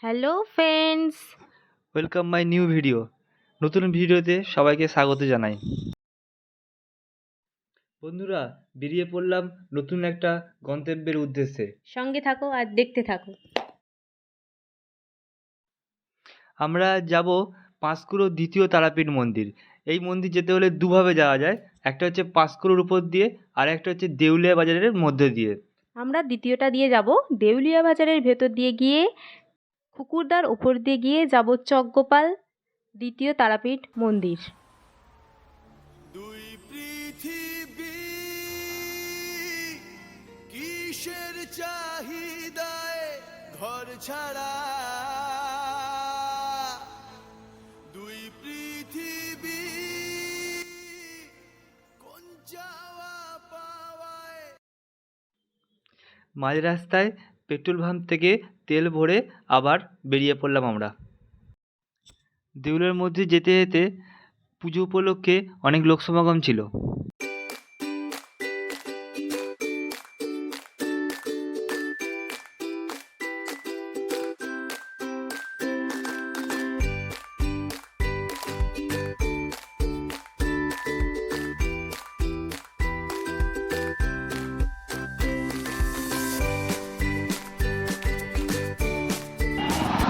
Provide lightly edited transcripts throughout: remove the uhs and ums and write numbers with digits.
Hello friends, welcome my new video. নতুন ভিডিওতে সবাইকে স্বাগত জানাই। বন্ধুরা, বেরিয়ে পড়লাম নতুন একটা গন্তব্যের উদ্দেশ্যে। সঙ্গে থাকো আর দেখতে থাকো। আমরা যাব পাঁশকুড়ো দ্বিতীয় তারাপীঠ মন্দির। এই মন্দির যেতে হলে দুভাবে যাওয়া যায়, একটা হচ্ছে পাঁশকুড়োর উপর দিয়ে আর একটা হচ্ছে দেউলিয়া বাজারের মধ্যে দিয়ে। আমরা দ্বিতীয়টা দিয়ে যাব, দেউলিয়া বাজারের ভেতর দিয়ে গিয়ে কুকুরদার ওপর দিয়ে গিয়ে যাব চকগোপাল দ্বিতীয় তারাপীঠ মন্দির। দুই পৃথিবী কিসের চাহিদায় ঘর ছাড়া, দুই পৃথিবী কোন যাওয়া পাওয়ায়। মাঝ রাস্তায় পেট্রোল পাম্প থেকে তেল ভরে আবার বেরিয়ে পড়লাম আমরা। দেউলের মধ্যে যেতে যেতে পুজো উপলক্ষে অনেক লোক সমাগম ছিল।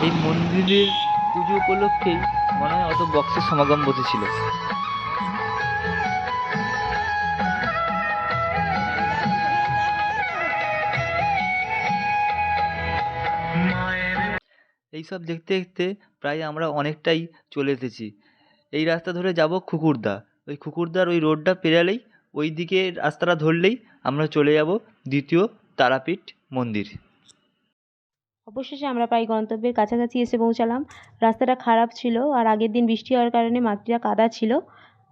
এই মন্দিরের পুজো উপলক্ষেই মনে হয় অত বক্সের সমাগম বসেছিল। এইসব দেখতে দেখতে প্রায় আমরা অনেকটাই চলে এসেছি। এই রাস্তা ধরে যাব খুকুরদা। ওই খুকুরদার ওই রোডটা পেরালেই, ওই দিকে রাস্তাটা ধরলেই আমরা চলে যাব দ্বিতীয় তারাপীঠ মন্দির। অবশেষে আমরা প্রায় গন্তব্যের কাছাকাছি এসে পৌঁছালাম। রাস্তাটা খারাপ ছিল আর আগের দিন বৃষ্টি হওয়ার কারণে মাটিটা কাদা ছিল।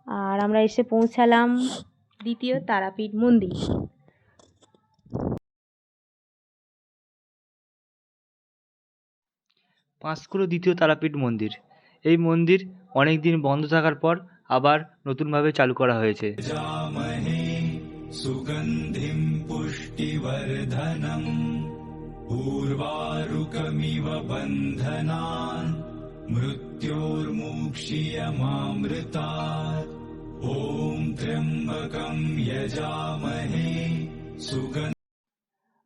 আর আমরা এসে পৌঁছালাম দ্বিতীয় তারাপীঠ মন্দির। পাঁশকুড়ো দ্বিতীয় তারাপীঠ মন্দির। এই মন্দির অনেক দিন বন্ধ থাকার পর আবার নতুনভাবে চালু করা হয়েছে। जामहे सुगन्धिं पुष्टिवर्धनम् उर्वारुकमिव बन्धनान् मृत्योर्मुक्षीयमामृतात् ॐ त्र्यम्बकं यजामहे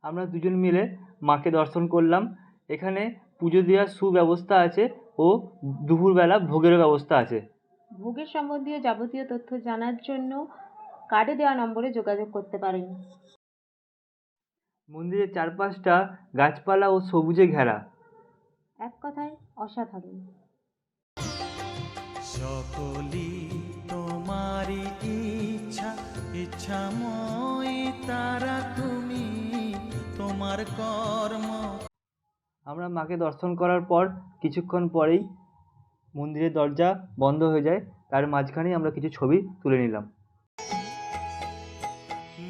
আমরা দুজন মিলে মাকে দর্শন করলাম। এখানে পুজো দেওয়ার সুব্যবস্থা আছে ও দুপুরবেলা ভোগেরও ব্যবস্থা আছে। ভোগের সম্বন্ধীয় যাবতীয় তথ্য জানার জন্য কার্ডে দেওয়া নম্বরে যোগাযোগ করতে পারেন। মন্দিরের চারপাশটা গাছপালা ও সবুজে ঘেরা। এক কথায় অসাধারণ। সকলি তোমারি ইচ্ছা, ইচ্ছাময় তারা তুমি, তোমার কর্ম। আমরা মাকে দর্শন করার পর কিছুক্ষণ পরেই মন্দিরের দরজা বন্ধ হয়ে যায়। তার মাঝখানেই আমরা কিছু ছবি তুলে নিলাম।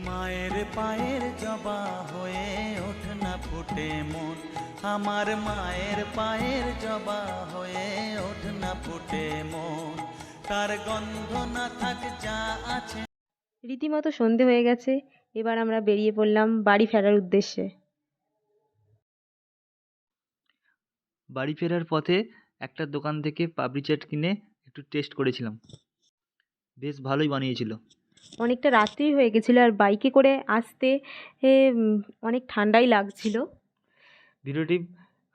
মায়ের পায়ের জবা হয়ে ওঠ না ফুটে মন, আমার মায়ের পায়ের জবা হয়ে ওঠ না ফুটে মন, তার গন্ধ না থাক যা আছে। রীতিমতো সন্ধে হয়ে গেছে। এবার আমরা বেরিয়ে পড়লাম বাড়ি ফেরার উদ্দেশ্যে। বাড়ি ফেরার পথে একটা দোকান থেকে পাপড়ি চাট কিনে একটু টেস্ট করেছিলাম। বেশ ভালোই বানিয়েছিল। অনেকটা রাত্রি হয়ে গেছিলো আর বাইকে করে আসতে অনেক ঠান্ডাই লাগছিল। ভিডিওটি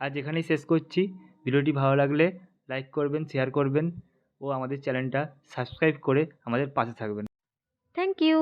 আজ এখানেই শেষ করছি। ভিডিওটি ভালো লাগলে লাইক করবেন, শেয়ার করবেন ও আমাদের চ্যানেলটা সাবস্ক্রাইব করে আমাদের পাশে থাকবেন। Thank you.